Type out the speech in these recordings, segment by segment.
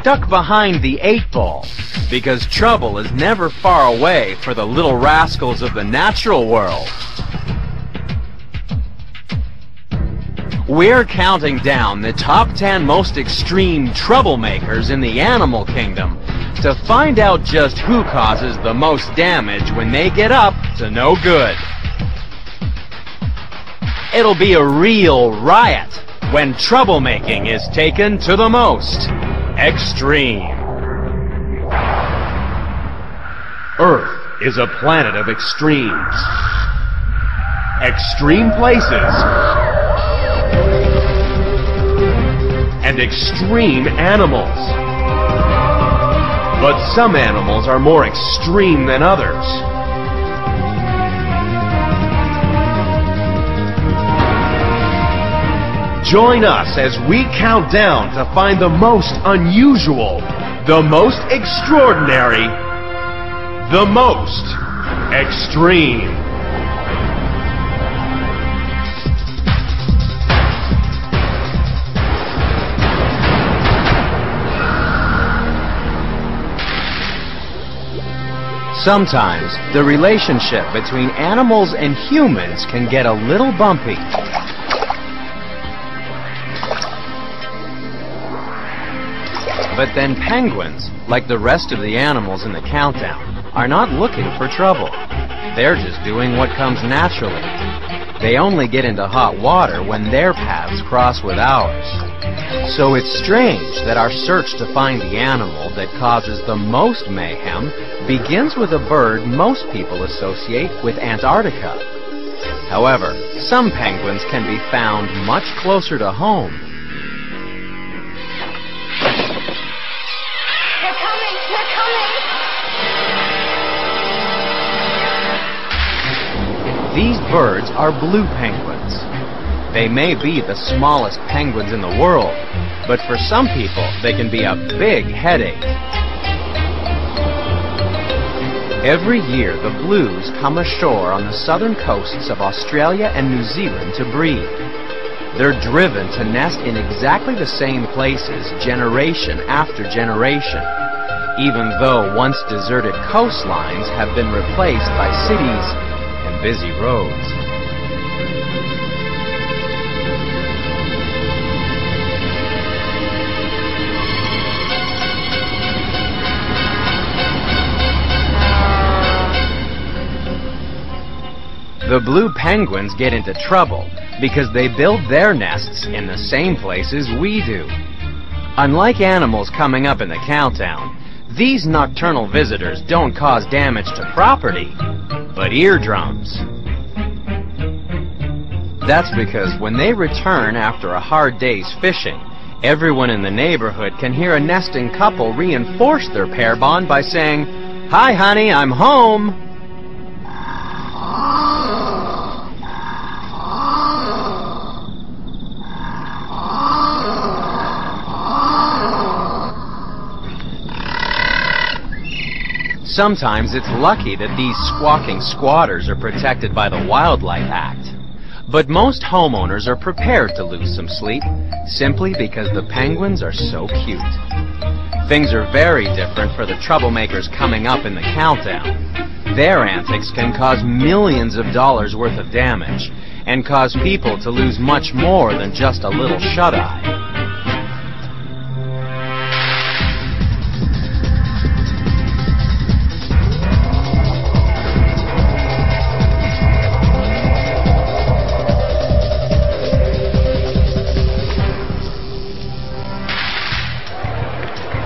duck behind the 8-ball, because trouble is never far away for the little rascals of the natural world. We're counting down the top 10 most extreme troublemakers in the animal kingdom to find out just who causes the most damage when they get up to no good. It'll be a real riot when troublemaking is taken to the most extreme. Earth is a planet of extremes. Extreme places and extreme animals. But some animals are more extreme than others. Join us as we count down to find the most unusual, the most extraordinary, the most extreme. Sometimes the relationship between animals and humans can get a little bumpy. But then penguins, like the rest of the animals in the countdown, are not looking for trouble. They're just doing what comes naturally. They only get into hot water when their paths cross with ours. So it's strange that our search to find the animal that causes the most mayhem begins with a bird most people associate with Antarctica. However, some penguins can be found much closer to home. They're coming! They're coming! These birds are blue penguins. They may be the smallest penguins in the world, but for some people they can be a big headache. Every year the blues come ashore on the southern coasts of Australia and New Zealand to breed. They're driven to nest in exactly the same places generation after generation, even though once deserted coastlines have been replaced by cities and busy roads. The blue penguins get into trouble because they build their nests in the same places we do. Unlike animals coming up in the countdown, these nocturnal visitors don't cause damage to property, but eardrums. That's because when they return after a hard day's fishing, everyone in the neighborhood can hear a nesting couple reinforce their pair bond by saying, "Hi, honey, I'm home." Sometimes it's lucky that these squawking squatters are protected by the Wildlife Act. But most homeowners are prepared to lose some sleep, simply because the penguins are so cute. Things are very different for the troublemakers coming up in the countdown. Their antics can cause millions of dollars worth of damage, and cause people to lose much more than just a little shut-eye.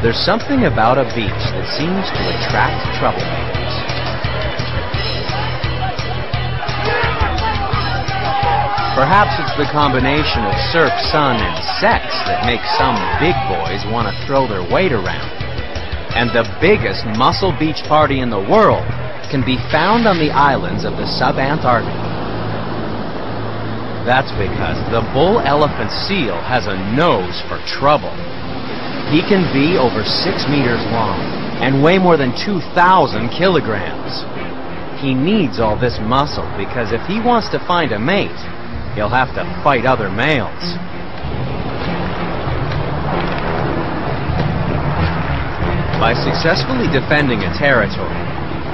There's something about a beach that seems to attract troublemakers. Perhaps it's the combination of surf, sun, and sex that makes some big boys want to throw their weight around. And the biggest muscle beach party in the world can be found on the islands of the sub-Antarctic. That's because the bull elephant seal has a nose for trouble. He can be over 6 meters long and weigh more than 2,000 kilograms. He needs all this muscle because if he wants to find a mate, he'll have to fight other males. By successfully defending a territory,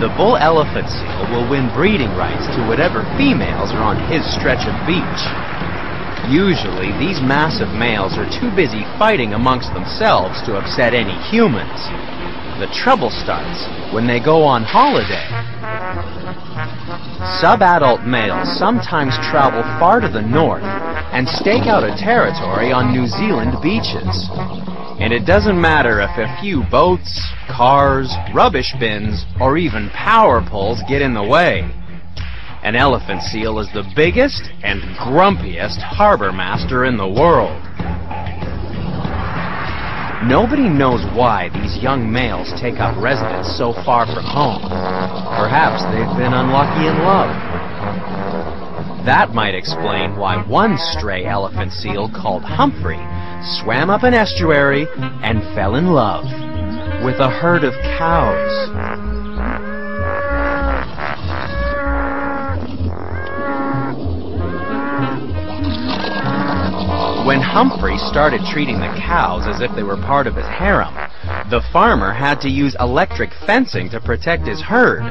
the bull elephant seal will win breeding rights to whatever females are on his stretch of beach. Usually, these massive males are too busy fighting amongst themselves to upset any humans. The trouble starts when they go on holiday. Sub-adult males sometimes travel far to the north and stake out a territory on New Zealand beaches. And it doesn't matter if a few boats, cars, rubbish bins, or even power poles get in the way. An elephant seal is the biggest and grumpiest harbor master in the world. Nobody knows why these young males take up residence so far from home. Perhaps they've been unlucky in love. That might explain why one stray elephant seal called Humphrey swam up an estuary and fell in love with a herd of cows. When Humphrey started treating the cows as if they were part of his harem, the farmer had to use electric fencing to protect his herd.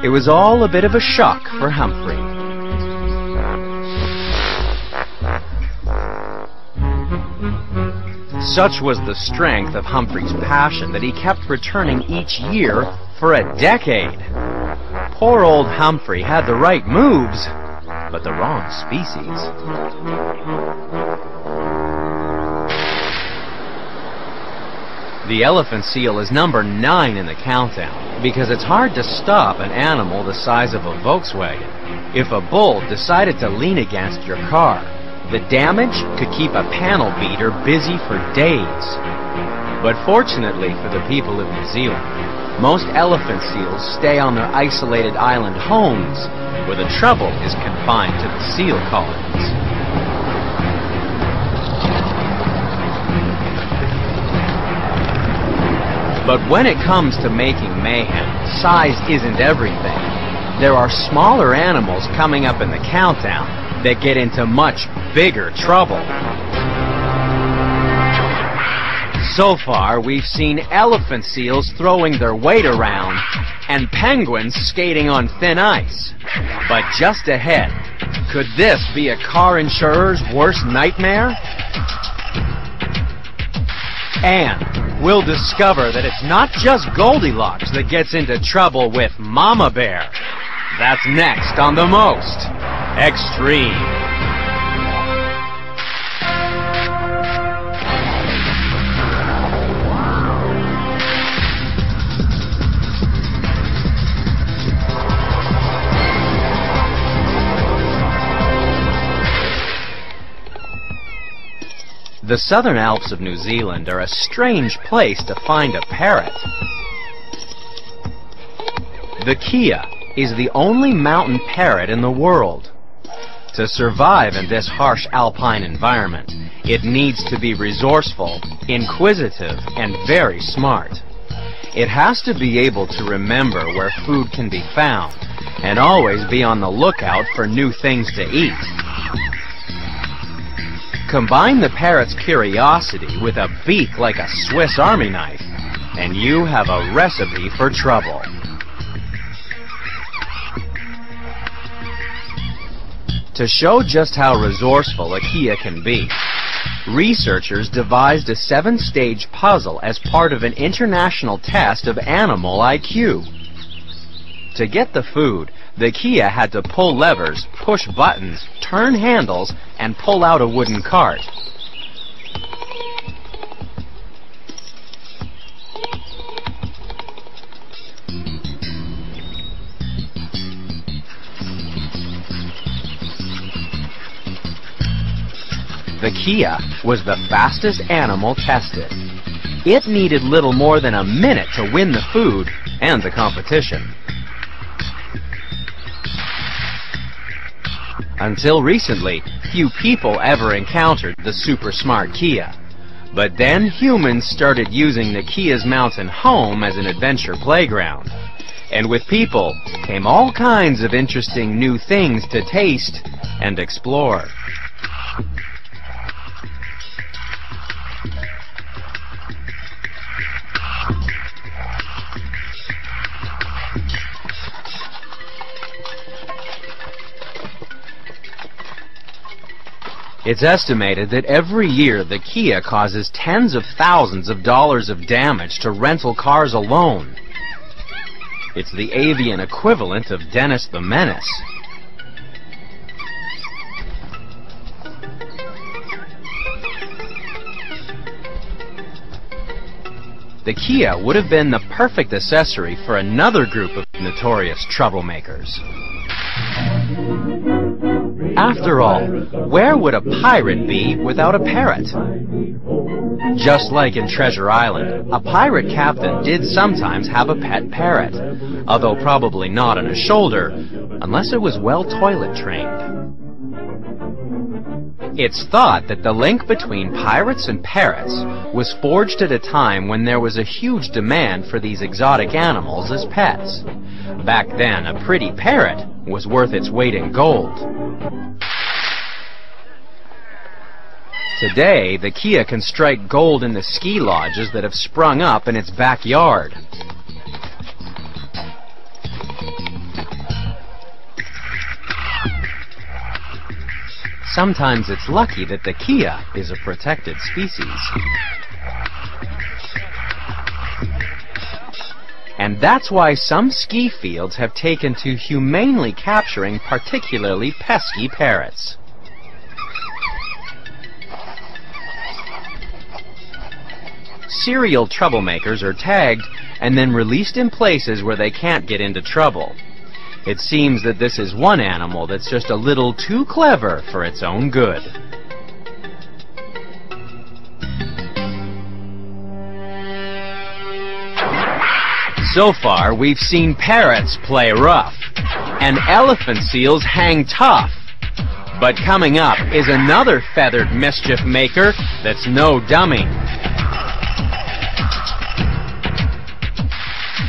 It was all a bit of a shock for Humphrey. Such was the strength of Humphrey's passion that he kept returning each year for a decade. Poor old Humphrey had the right moves, but the wrong species. The elephant seal is number 9 in the countdown because it's hard to stop an animal the size of a Volkswagen. If a bull decided to lean against your car, the damage could keep a panel beater busy for days. But fortunately for the people of New Zealand, most elephant seals stay on their isolated island homes, where the trouble is confined to the seal colonies. But when it comes to making mayhem, size isn't everything. There are smaller animals coming up in the countdown that get into much bigger trouble. So far, we've seen elephant seals throwing their weight around and penguins skating on thin ice. But just ahead, could this be a car insurer's worst nightmare? And we'll discover that it's not just Goldilocks that gets into trouble with Mama Bear. That's next on The Most Extreme. The Southern Alps of New Zealand are a strange place to find a parrot. The Kea is the only mountain parrot in the world. To survive in this harsh alpine environment, it needs to be resourceful, inquisitive, and very smart. It has to be able to remember where food can be found, and always be on the lookout for new things to eat. Combine the parrot's curiosity with a beak like a Swiss Army knife, and you have a recipe for trouble. To show just how resourceful a Kea can be, researchers devised a 7-stage puzzle as part of an international test of animal IQ. To get the food, the Kea had to pull levers, push buttons, turn handles, and pull out a wooden cart. The Kea was the fastest animal tested. It needed little more than a minute to win the food and the competition. Until recently, few people ever encountered the super smart Kea. But then humans started using the Kea's mountain home as an adventure playground. And with people came all kinds of interesting new things to taste and explore. It's estimated that every year the Kea causes tens of thousands of dollars of damage to rental cars alone. It's the avian equivalent of Dennis the Menace. The Kea would have been the perfect accessory for another group of notorious troublemakers. After all, where would a pirate be without a parrot? Just like in Treasure Island, a pirate captain did sometimes have a pet parrot, although probably not on his shoulder, unless it was well toilet trained. It's thought that the link between pirates and parrots was forged at a time when there was a huge demand for these exotic animals as pets. Back then, a pretty parrot was worth its weight in gold. Today, the Kea can strike gold in the ski lodges that have sprung up in its backyard. Sometimes it's lucky that the Kea is a protected species. And that's why some ski fields have taken to humanely capturing particularly pesky parrots. Serial troublemakers are tagged and then released in places where they can't get into trouble. It seems that this is one animal that's just a little too clever for its own good. So far, we've seen parrots play rough and elephant seals hang tough. But coming up is another feathered mischief maker that's no dummy.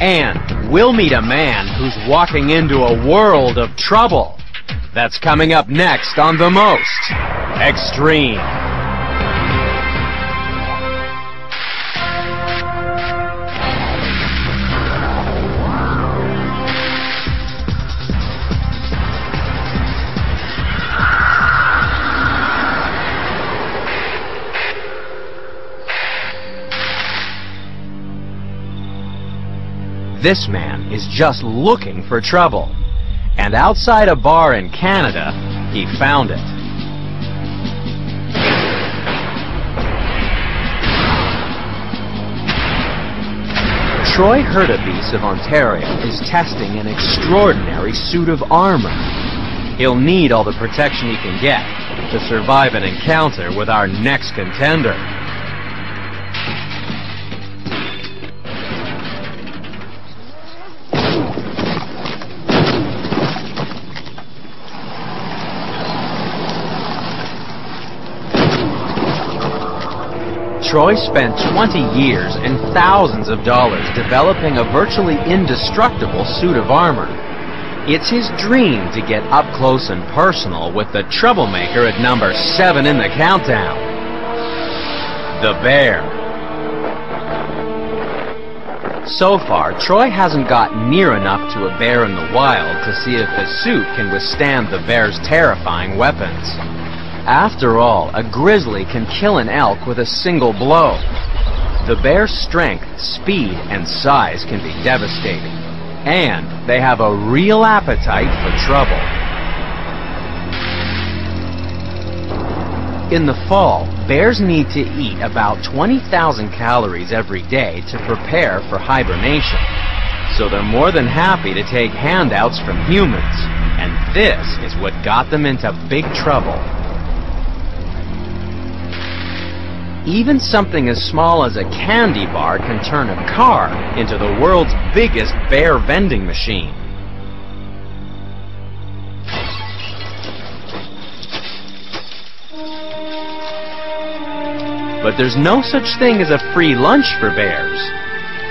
And we'll meet a man who's walking into a world of trouble. That's coming up next on The Most Extreme. This man is just looking for trouble. And outside a bar in Canada, he found it. Troy Hurtubise of Ontario is testing an extraordinary suit of armor. He'll need all the protection he can get to survive an encounter with our next contender. Troy spent 20 years and thousands of dollars developing a virtually indestructible suit of armor. It's his dream to get up close and personal with the troublemaker at number 7 in the countdown, the bear. So far, Troy hasn't got near enough to a bear in the wild to see if the suit can withstand the bear's terrifying weapons. After all, a grizzly can kill an elk with a single blow. The bear's strength, speed, and size can be devastating. And they have a real appetite for trouble. In the fall, bears need to eat about 20,000 calories every day to prepare for hibernation. So they're more than happy to take handouts from humans. And this is what got them into big trouble. Even something as small as a candy bar can turn a car into the world's biggest bear vending machine. But there's no such thing as a free lunch for bears.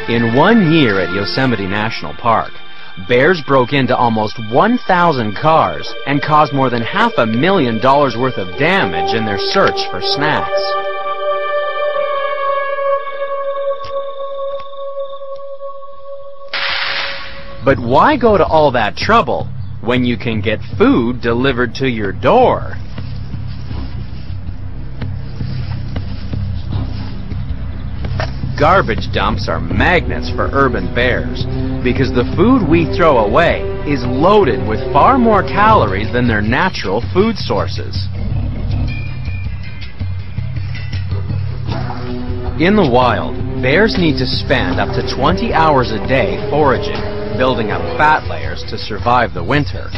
In 1 year at Yosemite National Park, bears broke into almost 1,000 cars and caused more than $500,000 worth of damage in their search for snacks. But why go to all that trouble when you can get food delivered to your door? Garbage dumps are magnets for urban bears because the food we throw away is loaded with far more calories than their natural food sources. In the wild, bears need to spend up to 20 hours a day foraging, building up fat layers to survive the winter.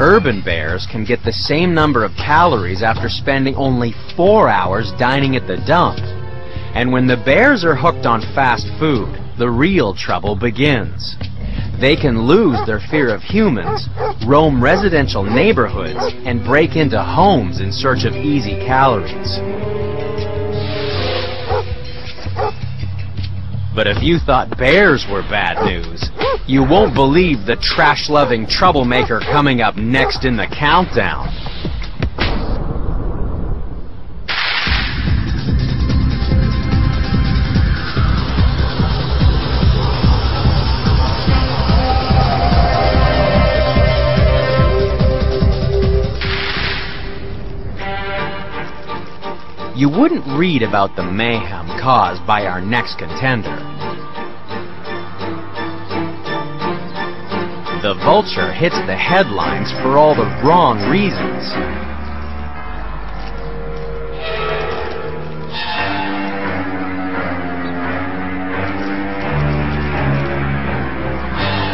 Urban bears can get the same number of calories after spending only 4 hours dining at the dump. And when the bears are hooked on fast food, the real trouble begins. They can lose their fear of humans, roam residential neighborhoods, and break into homes in search of easy calories. But if you thought bears were bad news, you won't believe the trash-loving troublemaker coming up next in the countdown. You wouldn't read about the mayhem caused by our next contender. The Vulture hits the headlines for all the wrong reasons.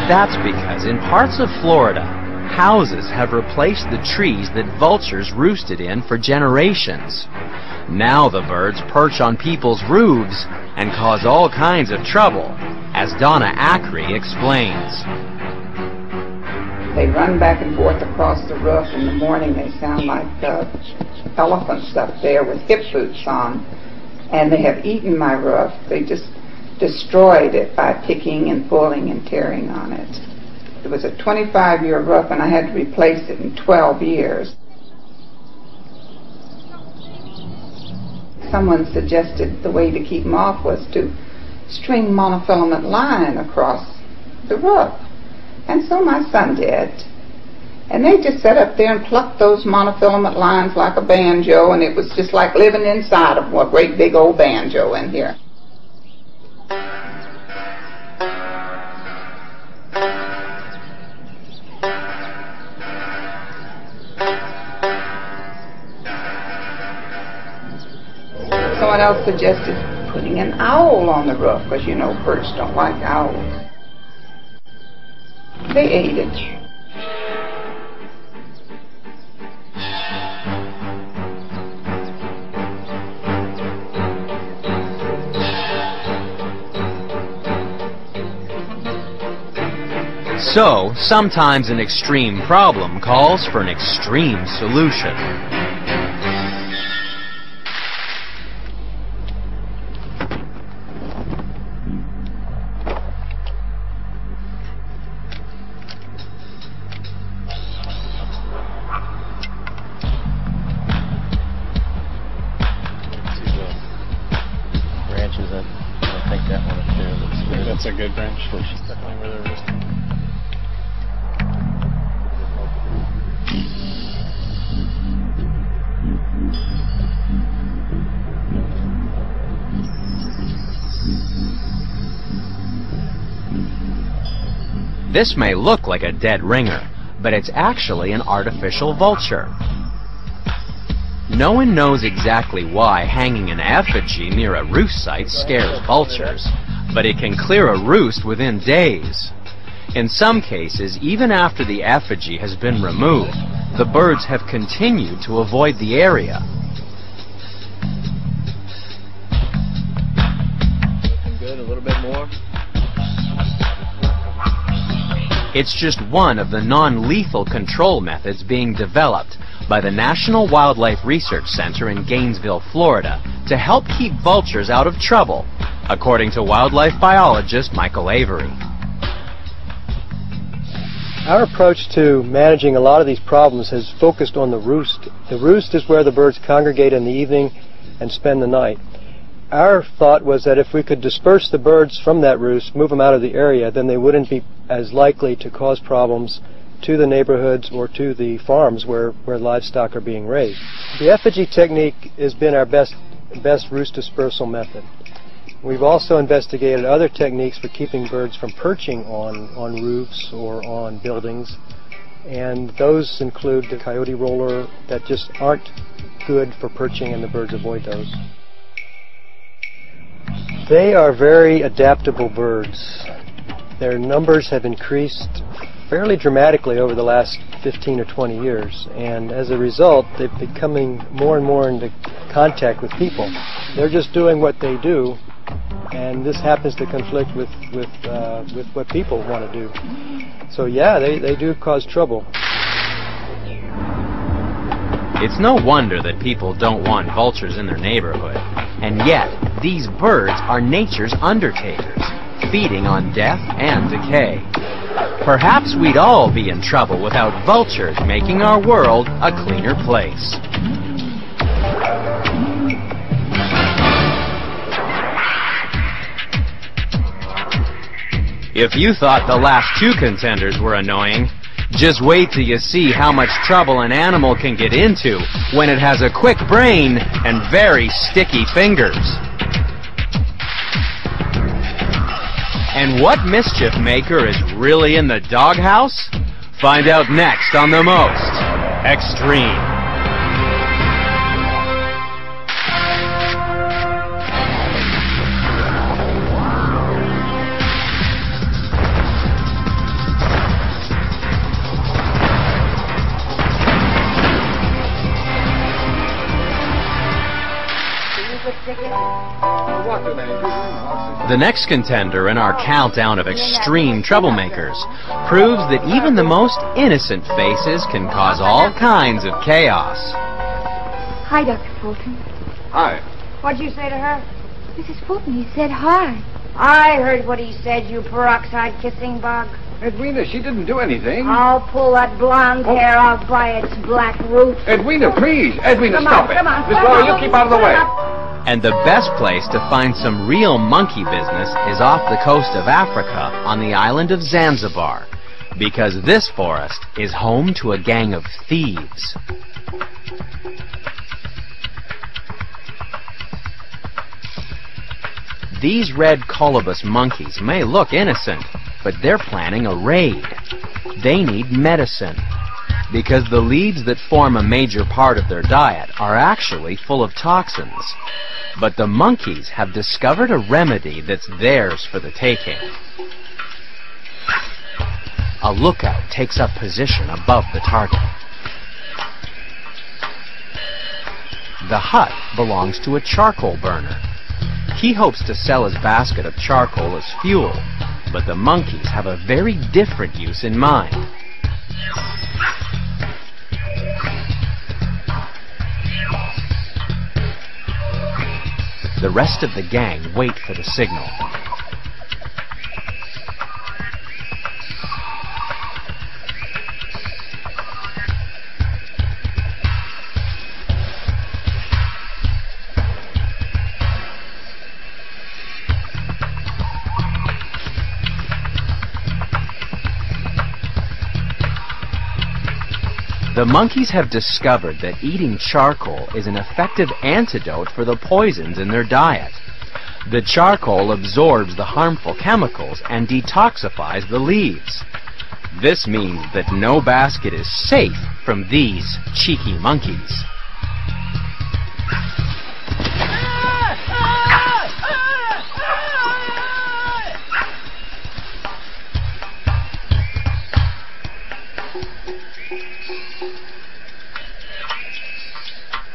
That's because in parts of Florida, houses have replaced the trees that vultures roosted in for generations. Now the birds perch on people's roofs and cause all kinds of trouble, as Donna Ackrey explains. They run back and forth across the roof. In the morning they sound like elephants up there with hip boots on. And they have eaten my roof. They just destroyed it by picking and pulling and tearing on it. It was a 25-year roof and I had to replace it in 12 years. Someone suggested the way to keep them off was to string monofilament line across the roof. And so my son did. And they just sat up there and plucked those monofilament lines like a banjo, and it was just like living inside of a great big old banjo in here. Someone else suggested putting an owl on the roof, because you know birds don't like owls. They ate it. So, sometimes an extreme problem calls for an extreme solution. I think that one up there looks good. That's a good branch. Definitely where they're resting. This may look like a dead ringer, but it's actually an artificial vulture. No one knows exactly why hanging an effigy near a roost site scares vultures, but it can clear a roost within days. In some cases, even after the effigy has been removed, the birds have continued to avoid the area. Looking good, a little bit more. It's just one of the non-lethal control methods being developed by the National Wildlife Research Center in Gainesville, Florida, to help keep vultures out of trouble, according to wildlife biologist Michael Avery. Our approach to managing a lot of these problems has focused on the roost. The roost is where the birds congregate in the evening and spend the night. Our thought was that if we could disperse the birds from that roost, move them out of the area, then they wouldn't be as likely to cause problems to the neighborhoods or to the farms where livestock are being raised. The effigy technique has been our best roost dispersal method. We've also investigated other techniques for keeping birds from perching on roofs or on buildings, and those include the coyote roller that just aren't good for perching, and the birds avoid those. They are very adaptable birds. Their numbers have increased fairly dramatically over the last 15 or 20 years, and as a result they're becoming more and more into contact with people. They're just doing what they do, and this happens to conflict with what people want to do. So yeah, they do cause trouble. It's no wonder that people don't want vultures in their neighborhood. And yet, these birds are nature's undertakers, feeding on death and decay. Perhaps we'd all be in trouble without vultures making our world a cleaner place. If you thought the last two contenders were annoying, just wait till you see how much trouble an animal can get into when it has a quick brain and very sticky fingers. And what mischief maker is really in the doghouse? Find out next on The Most Extreme. The next contender in our countdown of extreme troublemakers proves that even the most innocent faces can cause all kinds of chaos. Hi, Dr. Fulton. Hi. What'd you say to her? Mrs. Fulton, he said hi. I heard what he said, you peroxide kissing bug. Edwina, she didn't do anything. I'll pull that blonde hair out by its black roots. Edwina, please. Edwina, Come stop on, it. come on, Miss come Laura, on. you keep out of the way. And the best place to find some real monkey business is off the coast of Africa on the island of Zanzibar, because this forest is home to a gang of thieves. These red colobus monkeys may look innocent, but they're planning a raid. They need medicine, because the leaves that form a major part of their diet are actually full of toxins. But the monkeys have discovered a remedy that's theirs for the taking. A lookout takes up position above the target. The hut belongs to a charcoal burner. He hopes to sell his basket of charcoal as fuel, but the monkeys have a very different use in mind. The rest of the gang wait for the signal. The monkeys have discovered that eating charcoal is an effective antidote for the poisons in their diet. The charcoal absorbs the harmful chemicals and detoxifies the leaves. This means that no basket is safe from these cheeky monkeys.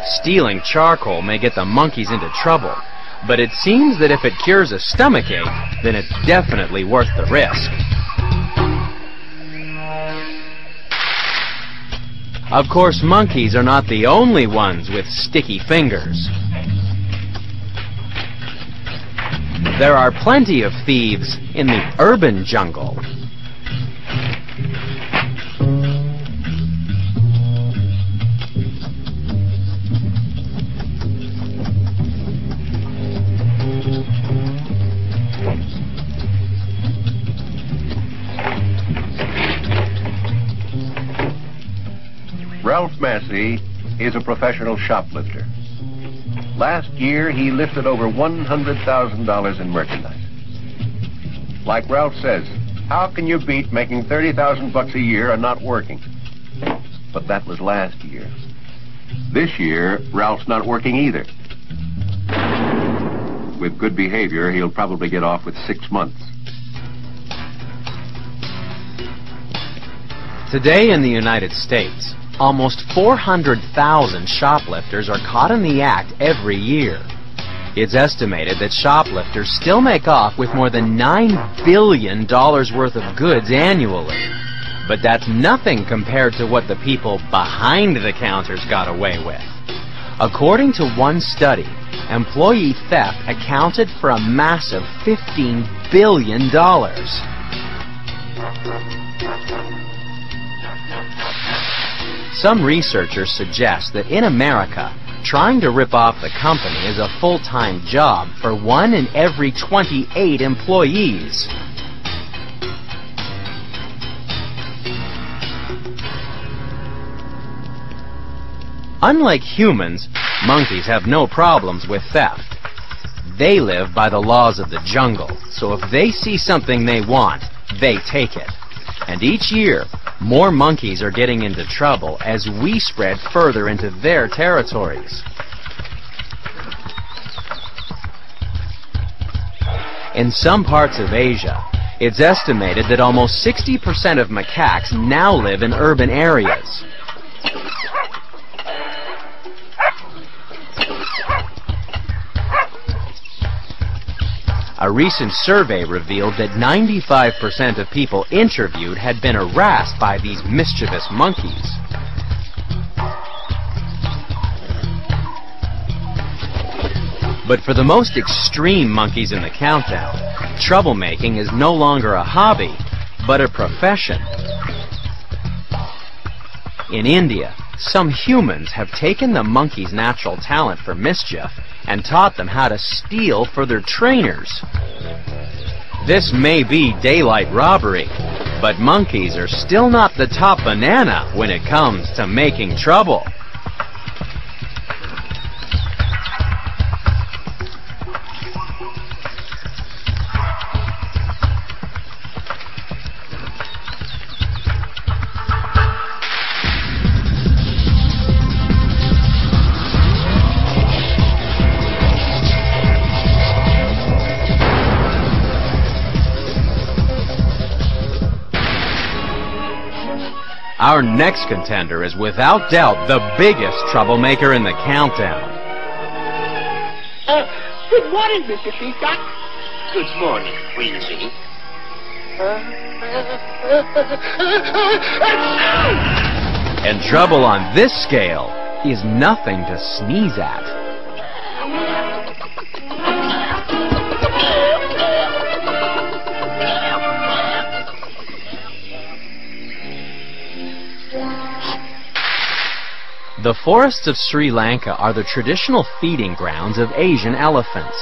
Stealing charcoal may get the monkeys into trouble, but it seems that if it cures a stomachache, then it's definitely worth the risk. Of course, monkeys are not the only ones with sticky fingers. There are plenty of thieves in the urban jungle. Ralph Massey is a professional shoplifter. Last year, he lifted over $100,000 in merchandise. Like Ralph says, how can you beat making $30,000 a year and not working? But that was last year. This year, Ralph's not working either. With good behavior, he'll probably get off with 6 months. Today in the United States, almost 400,000 shoplifters are caught in the act every year. It's estimated that shoplifters still make off with more than $9 billion worth of goods annually. But that's nothing compared to what the people behind the counters got away with. According to one study, employee theft accounted for a massive $15 billion. Some researchers suggest that in America, trying to rip off the company is a full-time job for 1 in every 28 employees. Unlike humans, monkeys have no problems with theft. They live by the laws of the jungle, so if they see something they want, they take it. And each year, more monkeys are getting into trouble as we spread further into their territories. In some parts of Asia, it's estimated that almost 60% of macaques now live in urban areas. A recent survey revealed that 95% of people interviewed had been harassed by these mischievous monkeys. But for the most extreme monkeys in the countdown, troublemaking is no longer a hobby, but a profession. In India, some humans have taken the monkeys' natural talent for mischief and taught them how to steal for their trainers. This may be daylight robbery, but monkeys are still not the top banana when it comes to making trouble. Our next contender is without doubt the biggest troublemaker in the countdown. Good morning, Mr. Peacock. Good morning, Queensy. And trouble on this scale is nothing to sneeze at. The forests of Sri Lanka are the traditional feeding grounds of Asian elephants,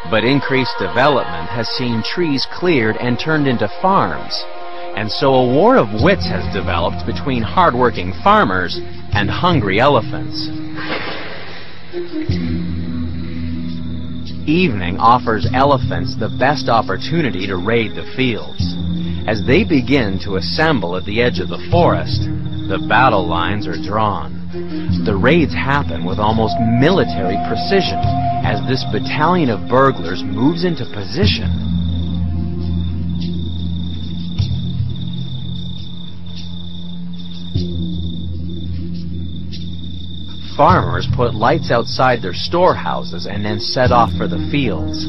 but increased development has seen trees cleared and turned into farms, and so a war of wits has developed between hard-working farmers and hungry elephants. Evening offers elephants the best opportunity to raid the fields. As they begin to assemble at the edge of the forest, the battle lines are drawn. The raids happen with almost military precision as this battalion of burglars moves into position. Farmers put lights outside their storehouses and then set off for the fields.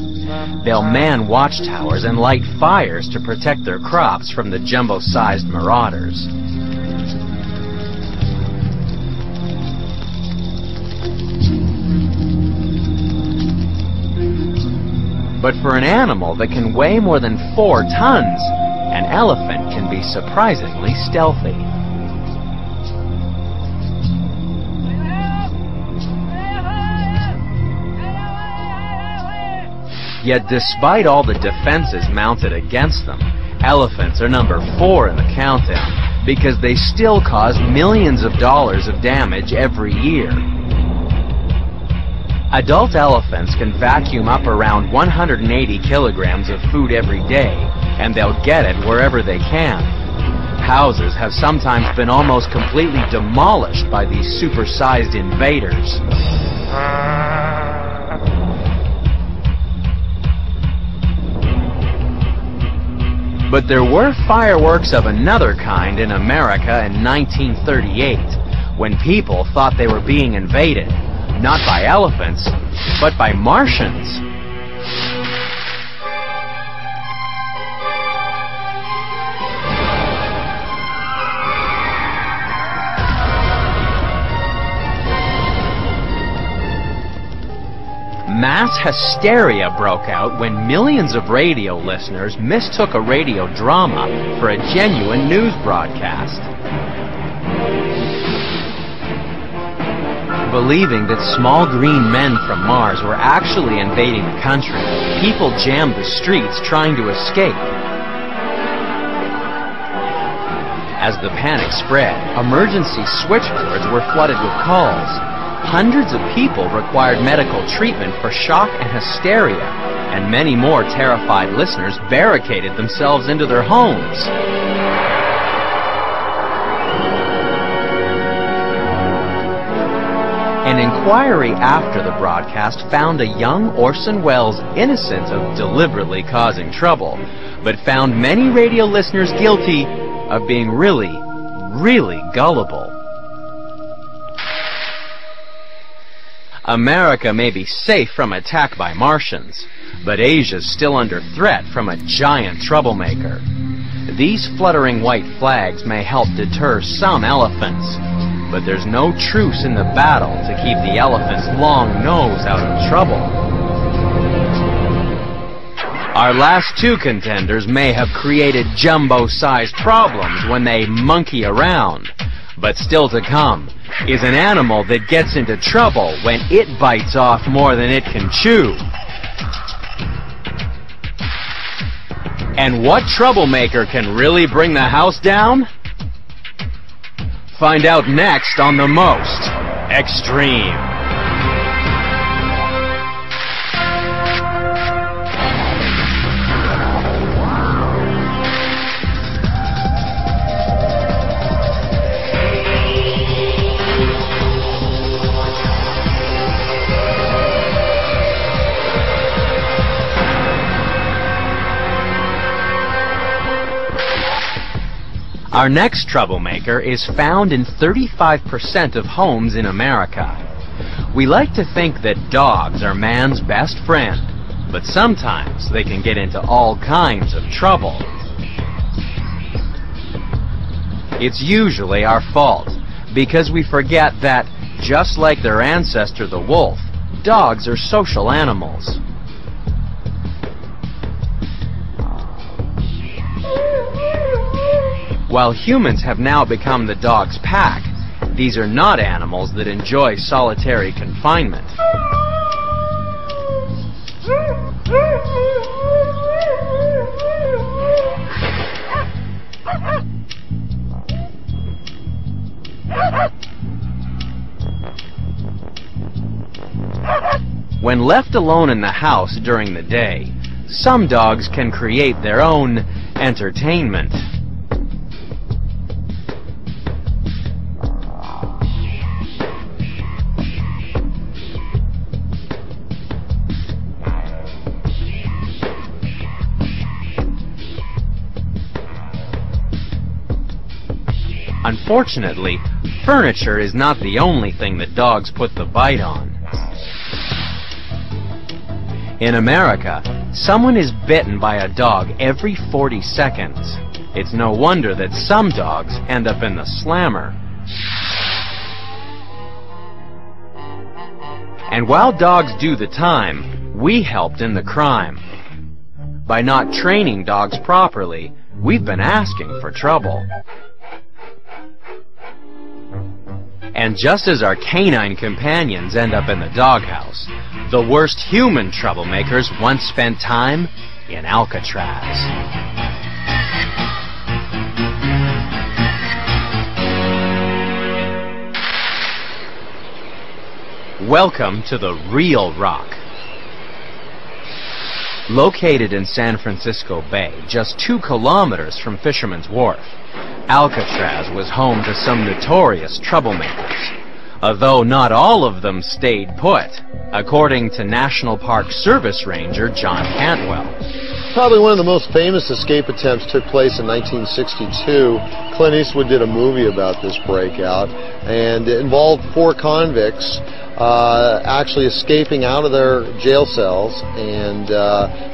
They'll man watchtowers and light fires to protect their crops from the jumbo-sized marauders. But for an animal that can weigh more than 4 tons, an elephant can be surprisingly stealthy. Yet despite all the defenses mounted against them, elephants are number 4 in the countdown because they still cause millions of dollars of damage every year. Adult elephants can vacuum up around 180 kilograms of food every day, and they'll get it wherever they can. Houses have sometimes been almost completely demolished by these supersized invaders. But there were fireworks of another kind in America in 1938, when people thought they were being invaded, not by elephants, but by Martians. Mass hysteria broke out when millions of radio listeners mistook a radio drama for a genuine news broadcast. Believing that small green men from Mars were actually invading the country, people jammed the streets trying to escape. As the panic spread, emergency switchboards were flooded with calls. Hundreds of people required medical treatment for shock and hysteria, and many more terrified listeners barricaded themselves into their homes. An inquiry after the broadcast found a young Orson Welles innocent of deliberately causing trouble, but found many radio listeners guilty of being really, really gullible. America may be safe from attack by Martians, but Asia's still under threat from a giant troublemaker. These fluttering white flags may help deter some elephants, but there's no truce in the battle to keep the elephant's long nose out of trouble. Our last two contenders may have created jumbo-sized problems when they monkey around, but still to come is an animal that gets into trouble when it bites off more than it can chew. And what troublemaker can really bring the house down? Find out next on The Most Extreme. Our next troublemaker is found in 35% of homes in America. We like to think that dogs are man's best friend, but sometimes they can get into all kinds of trouble. It's usually our fault, because we forget that, just like their ancestor the wolf, dogs are social animals. While humans have now become the dog's pack, these are not animals that enjoy solitary confinement. When left alone in the house during the day, some dogs can create their own entertainment. Unfortunately, furniture is not the only thing that dogs put the bite on. In America, someone is bitten by a dog every 40 seconds. It's no wonder that some dogs end up in the slammer. And while dogs do the time, we helped in the crime. By not training dogs properly, we've been asking for trouble. And just as our canine companions end up in the doghouse, the worst human troublemakers once spent time in Alcatraz. Welcome to the real rock. Located in San Francisco Bay, just 2 kilometers from Fisherman's Wharf, Alcatraz was home to some notorious troublemakers, although not all of them stayed put, according to National Park Service Ranger John Cantwell. Probably one of the most famous escape attempts took place in 1962. Clint Eastwood did a movie about this breakout, and it involved 4 convicts actually escaping out of their jail cells and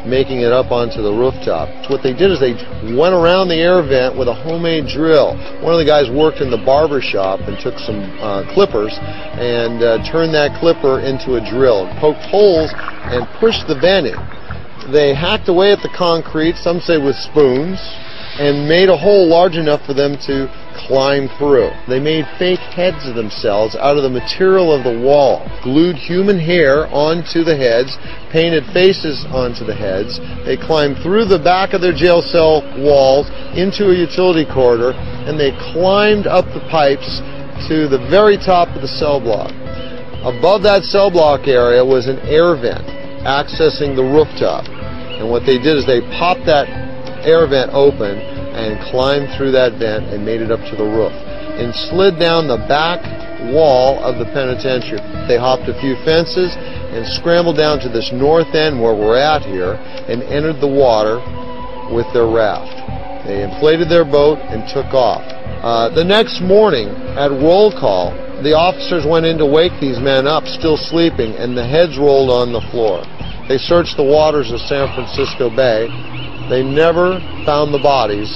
making it up onto the rooftop. What they did is they went around the air vent with a homemade drill. One of the guys worked in the barber shop and took some clippers and turned that clipper into a drill, poked holes and pushed the vent in. They hacked away at the concrete, some say with spoons, and made a hole large enough for them to climb through. They made fake heads of themselves out of the material of the wall, glued human hair onto the heads, painted faces onto the heads. They climbed through the back of their jail cell walls into a utility corridor, and they climbed up the pipes to the very top of the cell block. Above that cell block area was an air vent accessing the rooftop. And what they did is they popped that air vent open and climbed through that vent and made it up to the roof and slid down the back wall of the penitentiary. They hopped a few fences and scrambled down to this north end where we're at here and entered the water with their raft. They inflated their boat and took off. The next morning at roll call, the officers went in to wake these men up, still sleeping, and the heads rolled on the floor. They searched the waters of San Francisco Bay. They never found the bodies.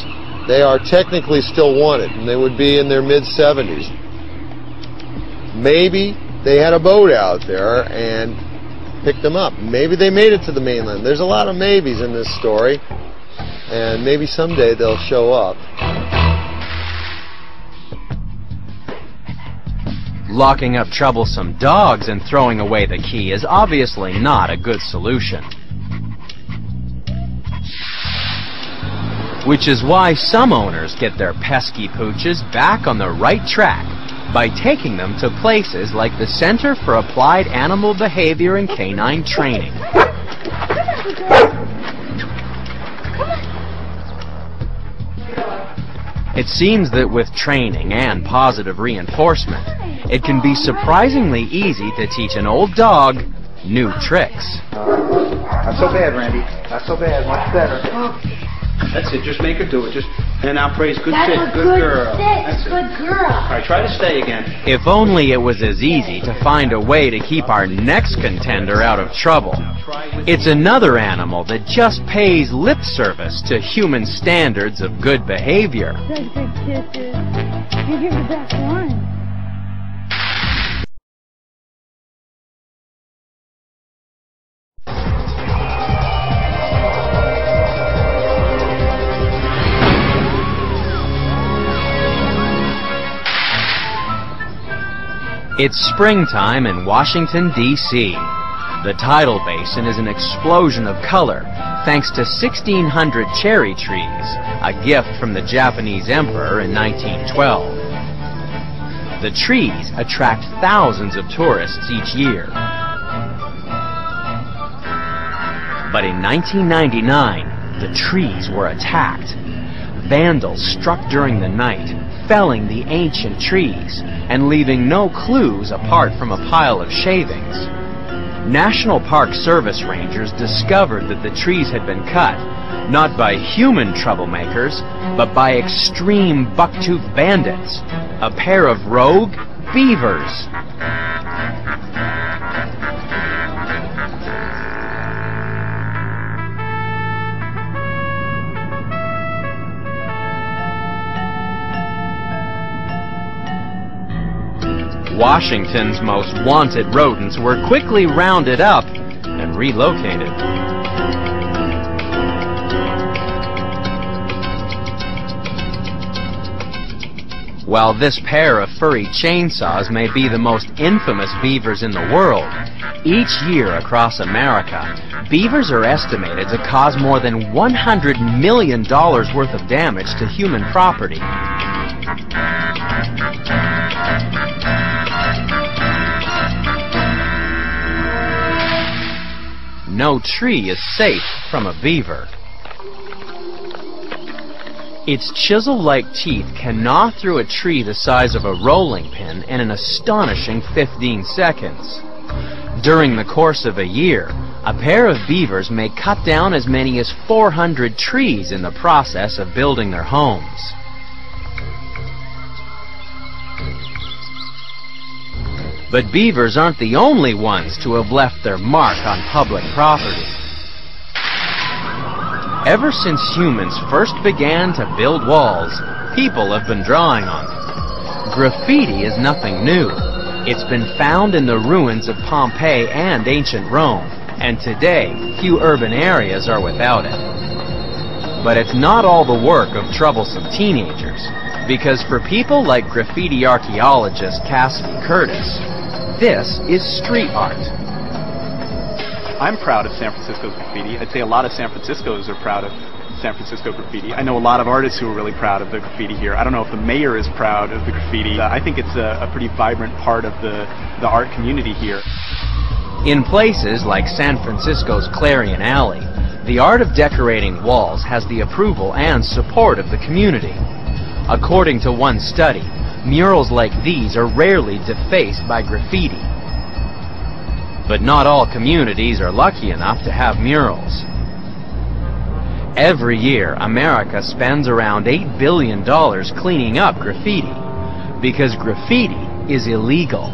They are technically still wanted, and they would be in their mid-70s. Maybe they had a boat out there and picked them up. Maybe they made it to the mainland. There's a lot of maybes in this story, and maybe someday they'll show up. Locking up troublesome dogs and throwing away the key is obviously not a good solution. Which is why some owners get their pesky pooches back on the right track by taking them to places like the Center for Applied Animal Behavior and Canine Training. It seems that with training and positive reinforcement, it can be surprisingly easy to teach an old dog new tricks. Not so bad, Randy. Not so bad. Much better. That's it. Just make her do it. Just and now praise. Good sit. Good girl. That's it. Good girl. All right. Try to stay again. If only it was as easy to find a way to keep our next contender out of trouble. It's another animal that just pays lip service to human standards of good behavior. Good kisses. You give the best one. It's springtime in Washington, D.C. The tidal basin is an explosion of color thanks to 1,600 cherry trees, a gift from the Japanese emperor in 1912. The trees attract thousands of tourists each year. But in 1999, the trees were attacked. Vandals struck during the night, felling the ancient trees and leaving no clues apart from a pile of shavings. National Park Service rangers discovered that the trees had been cut, not by human troublemakers, but by extreme bucktooth bandits, a pair of rogue beavers. Washington's most wanted rodents were quickly rounded up and relocated. While this pair of furry chainsaws may be the most infamous beavers in the world, each year across America, beavers are estimated to cause more than $100 million worth of damage to human property. no tree is safe from a beaver. Its chisel-like teeth can gnaw through a tree the size of a rolling pin in an astonishing 15 seconds. During the course of a year, a pair of beavers may cut down as many as 400 trees in the process of building their homes. But beavers aren't the only ones to have left their mark on public property. Ever since humans first began to build walls, people have been drawing on them. Graffiti is nothing new. It's been found in the ruins of Pompeii and ancient Rome, and today, few urban areas are without it. But it's not all the work of troublesome teenagers, because for people like graffiti archaeologist Cassidy Curtis, this is street art. I'm proud of San Francisco's graffiti. I'd say a lot of San Franciscos are proud of San Francisco graffiti. I know a lot of artists who are really proud of the graffiti here. I don't know if the mayor is proud of the graffiti. I think it's a pretty vibrant part of the art community here. In places like San Francisco's Clarion Alley, the art of decorating walls has the approval and support of the community. According to one study, murals like these are rarely defaced by graffiti. But not all communities are lucky enough to have murals. Every year, America spends around $8 billion cleaning up graffiti, because graffiti is illegal.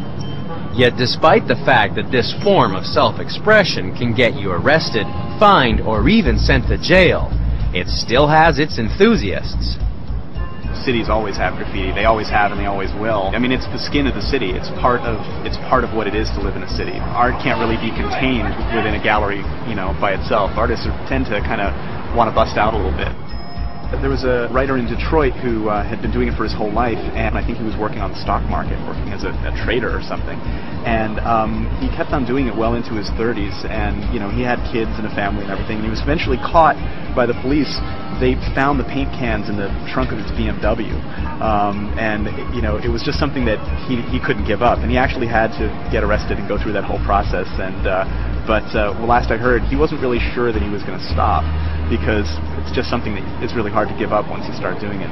Yet despite the fact that this form of self-expression can get you arrested, fined, or even sent to jail, it still has its enthusiasts. Cities always have graffiti. They always have and they always will. I mean, it's the skin of the city. It's part of what it is to live in a city. Art can't really be contained within a gallery, by itself. Artists tend to kind of want to bust out a little bit. There was a writer in Detroit who had been doing it for his whole life, and I think he was working on the stock market, working as a trader or something. And he kept on doing it well into his 30s, and he had kids and a family and everything. And he was eventually caught by the police. They found the paint cans in the trunk of his BMW, and it was just something that he couldn't give up. And he actually had to get arrested and go through that whole process. And but last I heard, he wasn't really sure that he was going to stop, because it's just something that it's really hard to give up once you start doing it.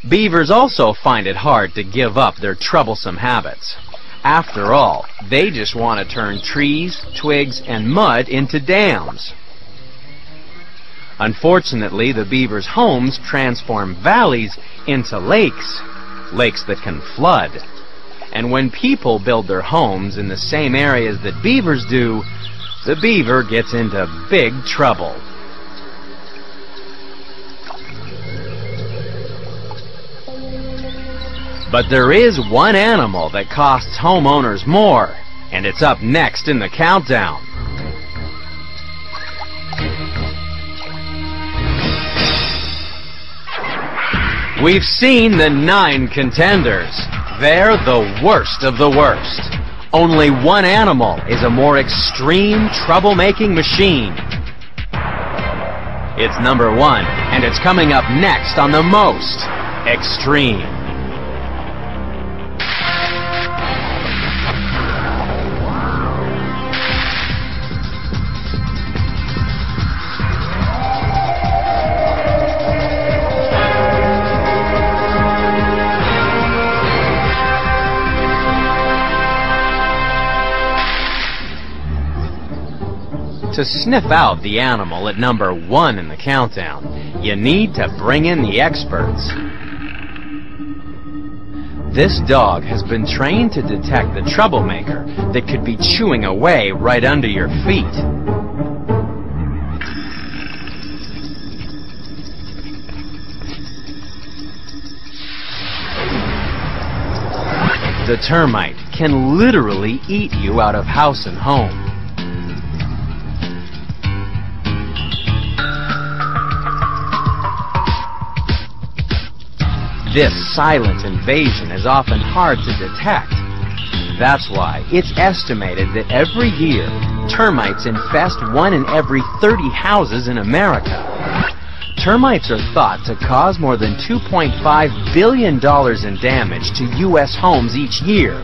Beavers also find it hard to give up their troublesome habits. After all, they just want to turn trees, twigs, and mud into dams. Unfortunately, the beavers' homes transform valleys into lakes, lakes that can flood. And when people build their homes in the same areas that beavers do, the beaver gets into big trouble. But there is one animal that costs homeowners more, and it's up next in the countdown. We've seen the 9 contenders. They're the worst of the worst. Only one animal is a more extreme troublemaking machine. It's number 1, and it's coming up next on the most extreme. To sniff out the animal at number 1 in the countdown, you need to bring in the experts. This dog has been trained to detect the troublemaker that could be chewing away right under your feet. The termite can literally eat you out of house and home. This silent invasion is often hard to detect. That's why it's estimated that every year, termites infest 1 in every 30 houses in America. Termites are thought to cause more than $2.5 billion in damage to U.S. homes each year,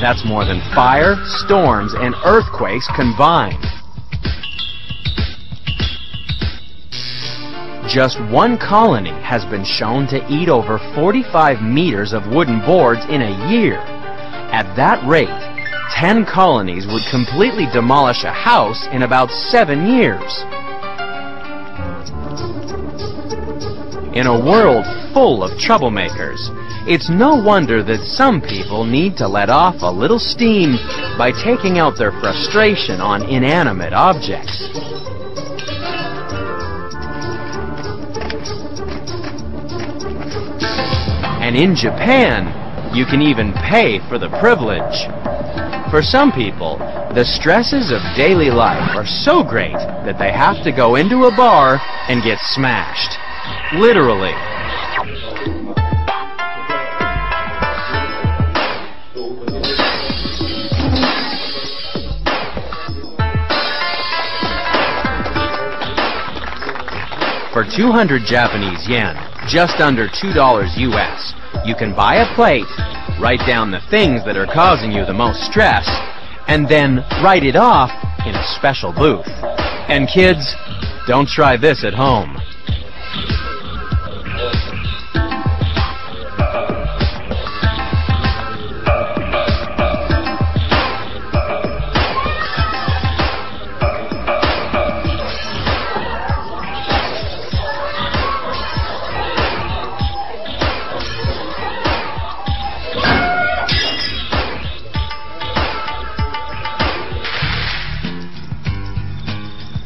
That's more than fire, storms, and earthquakes combined. Just one colony has been shown to eat over 45 meters of wooden boards in a year. At that rate, 10 colonies would completely demolish a house in about 7 years. In a world full of troublemakers, it's no wonder that some people need to let off a little steam by taking out their frustration on inanimate objects. And in Japan, you can even pay for the privilege. For some people, the stresses of daily life are so great that they have to go into a bar and get smashed. Literally. For 200 Japanese yen, just under $2 US, you can buy a plate, write down the things that are causing you the most stress, and then write it off in a special booth. And kids, don't try this at home.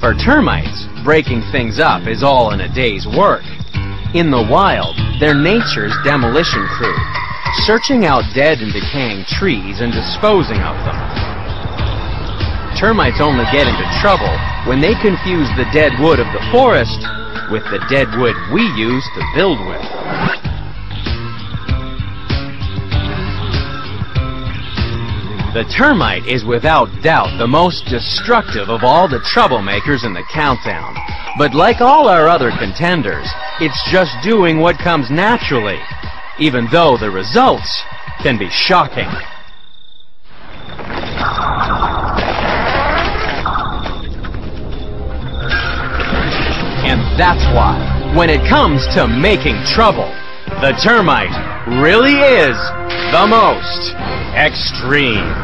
For termites, breaking things up is all in a day's work. In the wild, they're nature's demolition crew, searching out dead and decaying trees and disposing of them. Termites only get into trouble when they confuse the dead wood of the forest with the dead wood we use to build with. The termite is without doubt the most destructive of all the troublemakers in the countdown. But like all our other contenders, it's just doing what comes naturally, even though the results can be shocking. And that's why, when it comes to making trouble, the termite really is the most extreme.